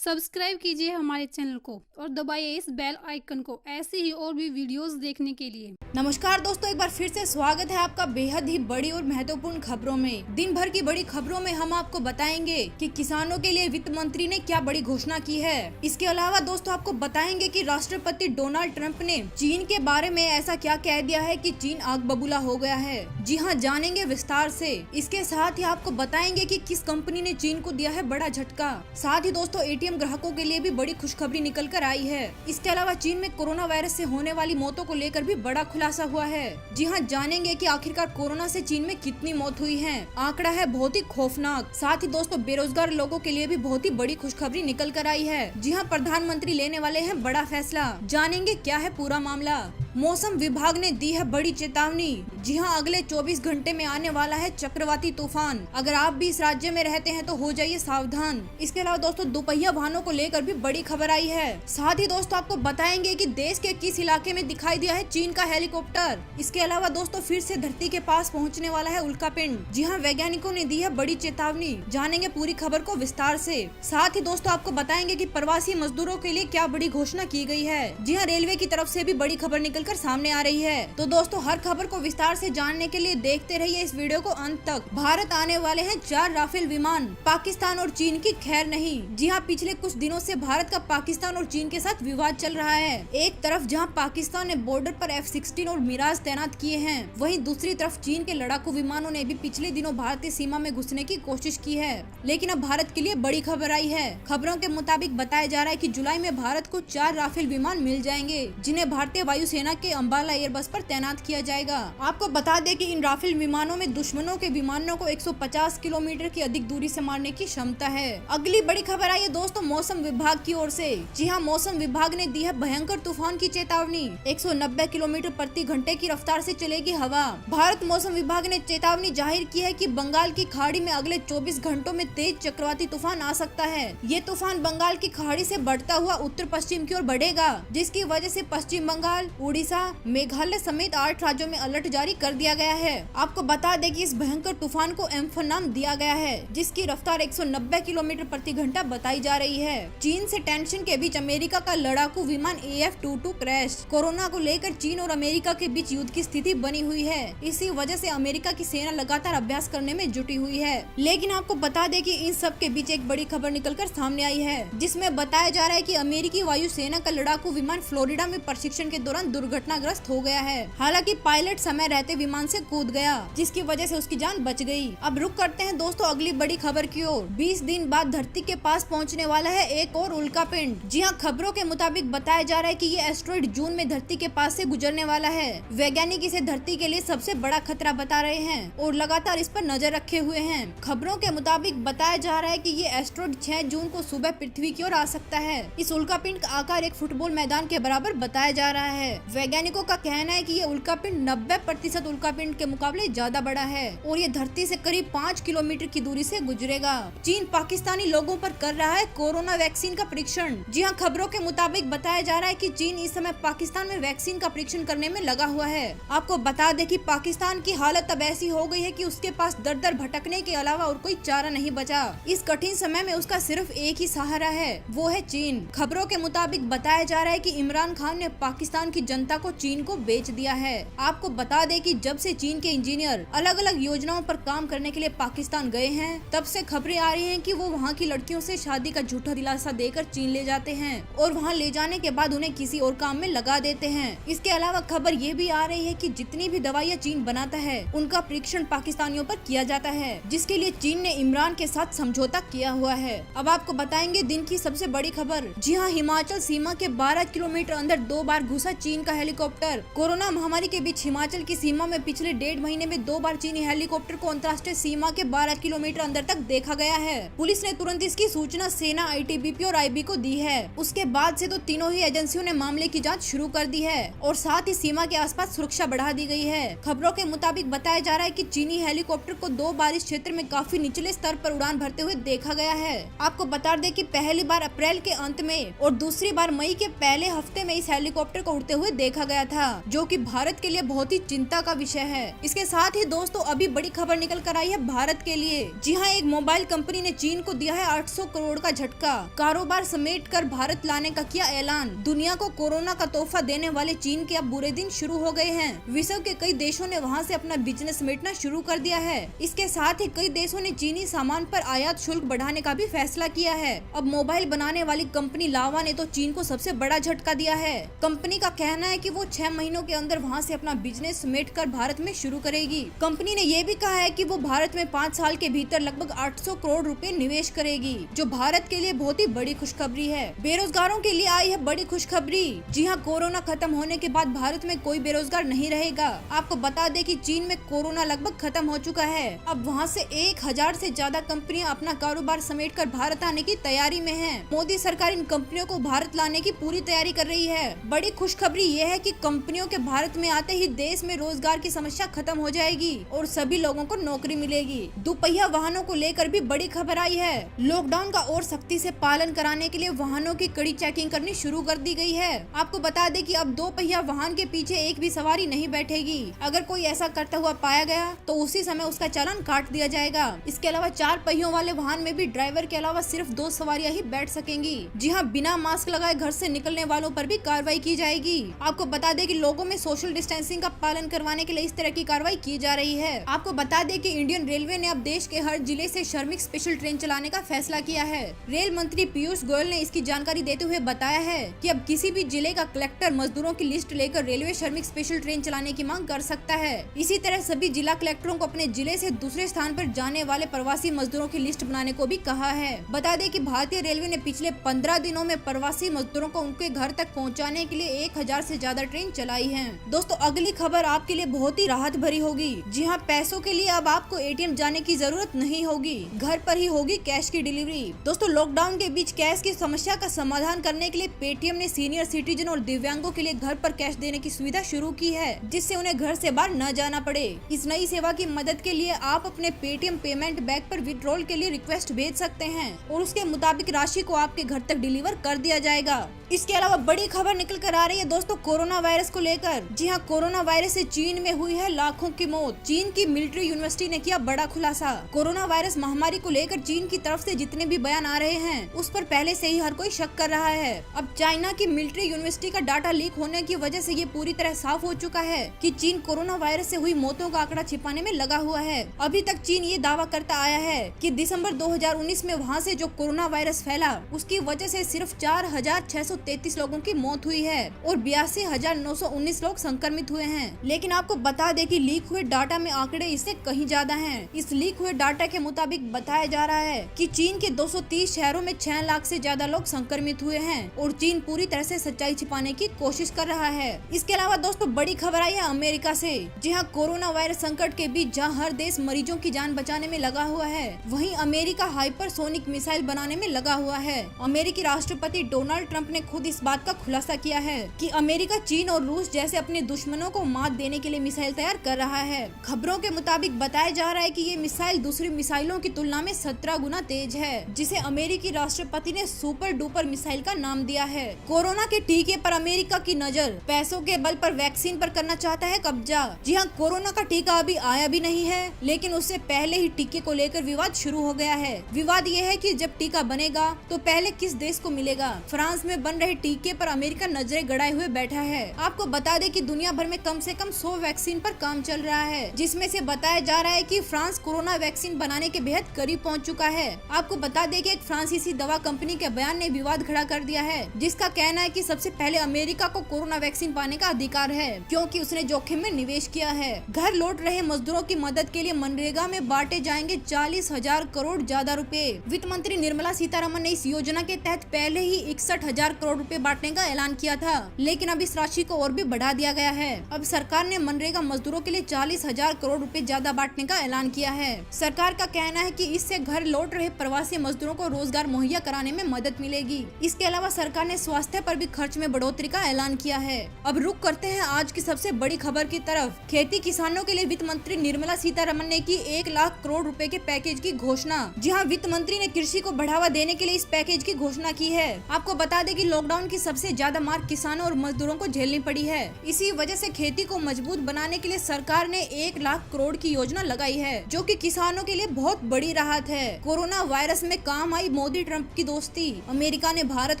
Subscribe कीजिए हमारे channel को और दबाइए इस बेल आइकन को ऐसे ही और भी वीडियोस देखने के लिए। नमस्कार दोस्तों, एक बार फिर से स्वागत है आपका बेहद ही बड़ी और महत्वपूर्ण खबरों में। दिन भर की बड़ी खबरों में हम आपको बताएंगे कि किसानों के लिए वित्त मंत्री ने क्या बड़ी घोषणा की है। इसके अलावा दोस्तों आपको बताएंगे कि राष्ट्रपति डोनाल्ड ट्रंप ने चीन के बारे में ऐसा क्या कह दिया है कि चीन आग बबूला हो गया है। जी हाँ, जानेंगे विस्तार से। इसके साथ ही आपको बताएंगे कि किस कंपनी ने चीन को दिया है बड़ा झटका। साथ ही दोस्तों एटीएम ग्राहकों के लिए भी बड़ी खुशखबरी निकल कर आई है। इसके अलावा चीन में कोरोना वायरस से होने वाली मौतों को लेकर भी बड़ा खुलासा हुआ है। जी हाँ, जानेंगे कि आखिरकार कोरोना से चीन में कितनी मौत हुई है। आंकड़ा है बहुत ही खौफनाक। साथ ही दोस्तों बेरोजगार लोगों के लिए भी बहुत ही बड़ी खुशखबरी निकल कर आई है। जी हाँ, प्रधानमंत्री लेने वाले हैं बड़ा फैसला। जानेंगे क्या है पूरा मामला। मौसम विभाग ने दी है बड़ी चेतावनी। जी हाँ, अगले 24 घंटे में आने वाला है चक्रवाती तूफान। अगर आप भी इस राज्य में रहते हैं तो हो जाइए सावधान। इसके अलावा दोस्तों दोपहिया वाहनों को लेकर भी बड़ी खबर आई है। साथ ही दोस्तों आपको बताएंगे कि देश के किस इलाके में दिखाई दिया है चीन का हेलीकॉप्टर। इसके अलावा दोस्तों फिर से धरती के पास पहुँचने वाला है उल्कापिंड। जी हाँ, वैज्ञानिकों ने दी है बड़ी चेतावनी। जानेंगे पूरी खबर को विस्तार से। साथ ही दोस्तों आपको बताएंगे कि प्रवासी मजदूरों के लिए क्या बड़ी घोषणा की गई है। जी हाँ, रेलवे की तरफ से भी बड़ी खबर निकल कर सामने आ रही है। तो दोस्तों हर खबर को विस्तार से जानने के लिए देखते रहिए इस वीडियो को अंत तक। भारत आने वाले हैं 4 राफेल विमान। पाकिस्तान और चीन की खैर नहीं। जी हाँ, पिछले कुछ दिनों से भारत का पाकिस्तान और चीन के साथ विवाद चल रहा है। एक तरफ जहां पाकिस्तान ने बॉर्डर पर F-16 और मिराज तैनात किए हैं, वहीं दूसरी तरफ चीन के लड़ाकू विमानों ने भी पिछले दिनों भारतीय सीमा में घुसने की कोशिश की है। लेकिन अब भारत के लिए बड़ी खबर आई है। खबरों के मुताबिक बताया जा रहा है कि जुलाई में भारत को 4 राफेल विमान मिल जाएंगे, जिन्हें भारतीय वायुसेना के अंबाला एयरबस पर तैनात किया जाएगा। आपको बता दें कि इन राफेल विमानों में दुश्मनों के विमानों को 150 किलोमीटर की अधिक दूरी से मारने की क्षमता है। अगली बड़ी खबर आई है दोस्तों मौसम विभाग की ओर से। जी हाँ, मौसम विभाग ने दी है भयंकर तूफान की चेतावनी। 190 किलोमीटर प्रति घंटे की रफ्तार से चलेगी हवा। भारत मौसम विभाग ने चेतावनी जाहिर की है कि बंगाल की खाड़ी में अगले 24 घंटों में तेज चक्रवाती तूफान आ सकता है। ये तूफान बंगाल की खाड़ी से बढ़ता हुआ उत्तर पश्चिम की ओर बढ़ेगा, जिसकी वजह से पश्चिम बंगाल, उड़ीसा, मेघालय समेत 8 राज्यों में अलर्ट जारी कर दिया गया है। आपको बता दें कि इस भयंकर तूफान को एम्फन नाम दिया गया है, जिसकी रफ्तार 190 किलोमीटर प्रति घंटा बताई जा रही है। चीन से टेंशन के बीच अमेरिका का लड़ाकू विमान AF-22 क्रैश। कोरोना को लेकर चीन और अमेरिका के बीच युद्ध की स्थिति बनी हुई है। इसी वजह से अमेरिका की सेना लगातार अभ्यास करने में जुटी हुई है। लेकिन आपको बता दें कि इन सब के बीच एक बड़ी खबर निकलकर सामने आई है, जिसमें बताया जा रहा है कि अमेरिकी वायुसेना का लड़ाकू विमान फ्लोरिडा में प्रशिक्षण के दौरान दुर्घटनाग्रस्त हो गया है। हालांकि पायलट समय रहते विमान से कूद गया, जिसकी वजह से उसकी जान बच गई। अब रुक करते हैं दोस्तों अगली बड़ी खबर की ओर। 20 दिन बाद धरती के पास पहुंचने वाला है एक और उल्कापिंड। जी हाँ, खबरों के मुताबिक बताया जा रहा है कि ये एस्ट्रॉइड जून में धरती के पास से गुजरने वाला है। वैज्ञानिक इसे धरती के लिए सबसे बड़ा खतरा बता रहे हैं और लगातार इस पर नजर रखे हुए हैं। खबरों के मुताबिक बताया जा रहा है कि ये एस्ट्रॉइड 6 जून को सुबह पृथ्वी की ओर आ सकता है। इस उल्कापिंड का आकार एक फुटबॉल मैदान के बराबर बताया जा रहा है। वैज्ञानिकों का कहना है कि ये उल्कापिंड 90% उल्कापिंड के मुकाबले ज्यादा बड़ा है और ये धरती से करीब 5 किलोमीटर की दूरी से गुजरेगा। चीन पाकिस्तानी लोगों पर कर रहा है कोरोना वैक्सीन का परीक्षण। जी हाँ, खबरों के मुताबिक बताया जा रहा है कि चीन इस समय पाकिस्तान में वैक्सीन का परीक्षण करने में लगा हुआ है। आपको बता दें कि पाकिस्तान की हालत अब ऐसी हो गई है कि उसके पास दर दर भटकने के अलावा और कोई चारा नहीं बचा। इस कठिन समय में उसका सिर्फ एक ही सहारा है, वो है चीन। खबरों के मुताबिक बताया जा रहा है कि इमरान खान ने पाकिस्तान की जनता को चीन को बेच दिया है। आपको बता दें कि जब से चीन के इंजीनियर अलग अलग योजनाओं पर काम करने के लिए पाकिस्तान गए हैं, तब से खबरें आ रही हैं कि वो वहाँ की लड़कियों से शादी का झूठा दिलासा देकर चीन ले जाते हैं और वहाँ ले जाने के बाद उन्हें किसी और काम में लगा देते हैं। इसके अलावा खबर ये भी आ रही है कि जितनी भी दवाइयाँ चीन बनाता है, उनका परीक्षण पाकिस्तानियों पर किया जाता है, जिसके लिए चीन ने इमरान के साथ समझौता किया हुआ है। अब आपको बताएंगे दिन की सबसे बड़ी खबर। जी हाँ, हिमाचल सीमा के 12 किलोमीटर अंदर 2 बार घुसा चीन का हेलीकॉप्टर। कोरोना महामारी के बीच हिमाचल की सीमा में पिछले 1.5 महीने में 2 बार चीनी हेलीकॉप्टर को अंतर्राष्ट्रीय सीमा के 12 किलोमीटर अंदर तक देखा गया है। पुलिस ने तुरंत इसकी सूचना सेना, ITBP और IB को दी है। उसके बाद से तो तीनों ही एजेंसियों ने मामले की जांच शुरू कर दी है और साथ ही सीमा के आसपास सुरक्षा बढ़ा दी गई है। खबरों के मुताबिक बताया जा रहा है कि चीनी हेलीकॉप्टर को 2 बार इस क्षेत्र में काफी निचले स्तर पर उड़ान भरते हुए देखा गया है। आपको बता दें कि पहली बार अप्रैल के अंत में और दूसरी बार मई के पहले हफ्ते में इस हेलीकॉप्टर को उड़ते हुए देखा गया था, जो कि भारत के लिए बहुत ही चिंता का विषय है। इसके साथ ही दोस्तों अभी बड़ी खबर निकल कर आई है भारत के लिए। जी हाँ, एक मोबाइल कंपनी ने चीन को दिया है 800 करोड़ का झटका। कारोबार समेट कर भारत लाने का किया ऐलान। दुनिया को कोरोना का तोहफा देने वाले चीन के अब बुरे दिन शुरू हो गए हैं। विश्व के कई देशों ने वहां से अपना बिजनेस समेटना शुरू कर दिया है। इसके साथ ही कई देशों ने चीनी सामान पर आयात शुल्क बढ़ाने का भी फैसला किया है। अब मोबाइल बनाने वाली कंपनी लावा ने तो चीन को सबसे बड़ा झटका दिया है। कंपनी का कहना है कि वो 6 महीनों के अंदर वहां से अपना बिजनेस समेट कर भारत में शुरू करेगी। कंपनी ने ये भी कहा है कि वो भारत में 5 साल के भीतर लगभग 800 करोड़ रुपए निवेश करेगी, जो भारत के लिए बहुत ही बड़ी खुशखबरी है। बेरोजगारों के लिए आई है बड़ी खुशखबरी। जी हाँ, कोरोना खत्म होने के बाद भारत में कोई बेरोजगार नहीं रहेगा। आपको बता दें कि चीन में कोरोना लगभग खत्म हो चुका है। अब वहाँ से 1000 से ज्यादा कंपनियां अपना कारोबार समेटकर भारत आने की तैयारी में हैं। मोदी सरकार इन कंपनियों को भारत लाने की पूरी तैयारी कर रही है। बड़ी खुशखबरी ये है कि कंपनियों के भारत में आते ही देश में रोजगार की समस्या खत्म हो जाएगी और सभी लोगों को नौकरी मिलेगी। दोपहिया वाहनों को लेकर भी बड़ी खबर आई है। लॉकडाउन का और सख्ती से पालन कराने के लिए वाहनों की कड़ी चेकिंग करनी शुरू कर दी गई है। आपको बता दें कि अब 2 पहिया वाहन के पीछे एक भी सवारी नहीं बैठेगी। अगर कोई ऐसा करता हुआ पाया गया तो उसी समय उसका चालान काट दिया जाएगा। इसके अलावा 4 पहियों वाले वाहन में भी ड्राइवर के अलावा सिर्फ 2 सवारियां ही बैठ सकेंगी। जी हाँ, बिना मास्क लगाए घर से निकलने वालों पर भी कार्रवाई की जाएगी। आपको बता दें कि लोगों में सोशल डिस्टेंसिंग का पालन करवाने के लिए इस तरह की कार्रवाई की जा रही है। आपको बता दें कि इंडियन रेलवे ने अब देश के हर जिले से श्रमिक स्पेशल ट्रेन चलाने का फैसला किया है। रेल मंत्री पीयूष गोयल ने इसकी जानकारी देते हुए बताया है कि अब किसी भी जिले का कलेक्टर मजदूरों की लिस्ट लेकर रेलवे श्रमिक स्पेशल ट्रेन चलाने की मांग कर सकता है। इसी तरह सभी जिला कलेक्टरों को अपने जिले से दूसरे स्थान पर जाने वाले प्रवासी मजदूरों की लिस्ट बनाने को भी कहा है। बता दें कि भारतीय रेलवे ने पिछले 15 दिनों में प्रवासी मजदूरों को उनके घर तक पहुंचाने के लिए 1000 से ज्यादा ट्रेन चलाई है। दोस्तों अगली खबर आपके लिए बहुत ही राहत भरी होगी। जी हाँ, पैसों के लिए अब आपको ATM जाने की जरूरत नहीं होगी, घर पर ही होगी कैश की डिलीवरी। दोस्तों लॉकडाउन के बीच कैश की समस्या का समाधान करने के लिए पेटीएम ने सीनियर सिटीजन और दिव्यांगों के लिए घर पर कैश देने की सुविधा शुरू की है, जिससे उन्हें घर से बाहर न जाना पड़े। इस नई सेवा की मदद के लिए आप अपने पेटीएम पेमेंट बैग पर विड्रॉल के लिए रिक्वेस्ट भेज सकते हैं और उसके मुताबिक राशि को आपके घर तक डिलीवर कर दिया जाएगा। इसके अलावा बड़ी खबर निकल कर आ रही है दोस्तों कोरोना वायरस को लेकर। जी हाँ, कोरोना वायरस से चीन में हुई है लाखों की मौत। चीन की मिलिट्री यूनिवर्सिटी ने किया बड़ा खुलासा। कोरोना वायरस महामारी को लेकर चीन की तरफ से जितने भी बयान आ रहे हैं उस पर पहले से ही हर कोई शक कर रहा है। अब चाइना की मिलिट्री यूनिवर्सिटी का डाटा लीक होने की वजह से ये पूरी तरह साफ हो चुका है कि चीन कोरोना वायरस से हुई मौतों का आंकड़ा छिपाने में लगा हुआ है। अभी तक चीन ये दावा करता आया है कि दिसंबर 2019 में वहाँ से जो कोरोना वायरस फैला उसकी वजह से सिर्फ 4633 लोगों की मौत हुई है और 82,919 लोग संक्रमित हुए हैं। लेकिन आपको बता दें कि लीक हुए डाटा में आंकड़े इससे कहीं ज्यादा हैं। इस लीक हुए डाटा के मुताबिक बताया जा रहा है कि चीन के 230 शहरों में 6 लाख से ज्यादा लोग संक्रमित हुए हैं और चीन पूरी तरह से सच्चाई छिपाने की कोशिश कर रहा है। इसके अलावा दोस्तों बड़ी खबर आई है अमेरिका से। जी हाँ, कोरोना वायरस संकट के बीच जहाँ हर देश मरीजों की जान बचाने में लगा हुआ है, वहीं अमेरिका हाइपरसोनिक मिसाइल बनाने में लगा हुआ है। अमेरिकी राष्ट्रपति डोनाल्ड ट्रंप ने खुद इस बात का खुलासा किया है कि अमेरिका चीन और रूस जैसे अपने दुश्मनों को मात देने के लिए मिसाइल तैयार कर रहा है। खबरों के मुताबिक बताया जा रहा है कि ये मिसाइल दूसरी मिसाइलों की तुलना में 17 गुना तेज है, जिसे अमेरिकी राष्ट्रपति ने सुपर डुपर मिसाइल का नाम दिया है। कोरोना के टीके पर अमेरिका की नजर, पैसों के बल पर वैक्सीन पर करना चाहता है कब्जा। जी हाँ, कोरोना का टीका अभी आया भी नहीं है, लेकिन उससे पहले ही टीके को लेकर विवाद शुरू हो गया है। विवाद ये है कि जब टीका बनेगा तो पहले किस देश को मिलेगा। फ्रांस में बन रहे टीके पर अमेरिका नजरें गड़ाए हुए बैठा है। आपको बता दें कि दुनिया भर में कम से कम 100 वैक्सीन पर काम चल रहा है, जिसमें से बताया जा रहा है कि फ्रांस कोरोना वैक्सीन बनाने के बेहद करीब पहुंच चुका है। आपको बता दें कि एक फ्रांसीसी दवा कंपनी के बयान ने विवाद खड़ा कर दिया है, जिसका कहना है कि सबसे पहले अमेरिका को कोरोना वैक्सीन पाने का अधिकार है, क्योंकि उसने जोखिम में निवेश किया है। घर लौट रहे मजदूरों की मदद के लिए मनरेगा में बांटे जाएंगे 40,000 करोड़ ज्यादा रुपए। वित्त मंत्री निर्मला सीतारमन ने इस योजना के तहत पहले ही 61,000 करोड़ रुपए बांटने का ऐलान किया था, लेकिन अब इस राशि को और भी बढ़ा दिया गया है। अब सरकार ने मनरेगा मजदूरों के लिए 40,000 करोड़ रुपए ज्यादा बांटने का ऐलान किया है। सरकार का कहना है कि इससे घर लौट रहे प्रवासी मजदूरों को रोजगार मुहैया कराने में मदद मिलेगी। इसके अलावा सरकार ने स्वास्थ्य पर भी खर्च में बढ़ोतरी का ऐलान किया है। अब रुक करते हैं आज की सबसे बड़ी खबर की तरफ। खेती किसानों के लिए वित्त मंत्री निर्मला सीतारमन ने की 1 लाख करोड़ रुपए के पैकेज की घोषणा। जी हाँ, वित्त मंत्री ने कृषि को बढ़ावा देने के लिए इस पैकेज की घोषणा की है। आपको बता दें कि लॉकडाउन की सबसे ज्यादा मार किसानों और मजदूरों मजदूरों को झेलनी पड़ी है। इसी वजह से खेती को मजबूत बनाने के लिए सरकार ने 1 लाख करोड़ की योजना लगाई है, जो कि किसानों के लिए बहुत बड़ी राहत है। कोरोना वायरस में काम आई मोदी ट्रंप की दोस्ती। अमेरिका ने भारत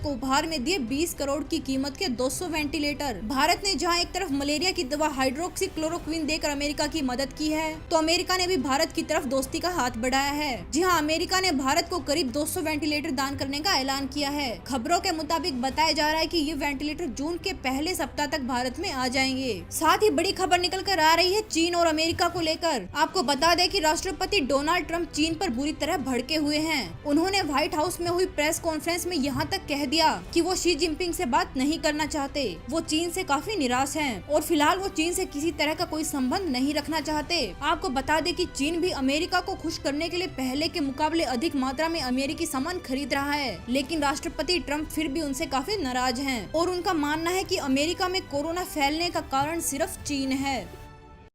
को उपहार में दिए 20 करोड़ की कीमत के 200 वेंटिलेटर। भारत ने जहां एक तरफ मलेरिया की दवा हाइड्रोक्सीक्लोरोक्विन देकर अमेरिका की मदद की है, तो अमेरिका ने भी भारत की तरफ दोस्ती का हाथ बढ़ाया है। जी हाँ, अमेरिका ने भारत को करीब 200 वेंटिलेटर दान करने का ऐलान किया है। खबरों के मुताबिक बताया जा रहा है कि ये वेंटिलेटर जून के पहले सप्ताह तक भारत में आ जाएंगे। साथ ही बड़ी खबर निकल कर आ रही है चीन और अमेरिका को लेकर। आपको बता दें कि राष्ट्रपति डोनाल्ड ट्रंप चीन पर बुरी तरह भड़के हुए हैं। उन्होंने व्हाइट हाउस में हुई प्रेस कॉन्फ्रेंस में यहाँ तक कह दिया कि वो शी जिनपिंग से बात नहीं करना चाहते। वो चीन से काफी निराश हैं और फिलहाल वो चीन से किसी तरह का कोई संबंध नहीं रखना चाहते। आपको बता दें कि चीन भी अमेरिका को खुश करने के लिए पहले के मुकाबले अधिक मात्रा में अमेरिकी सामान खरीद रहा है, लेकिन राष्ट्रपति ट्रंप फिर भी उनसे काफी नाराज हैं और उनका मानना है कि अमेरिका में कोरोना फैलने का कारण सिर्फ चीन है।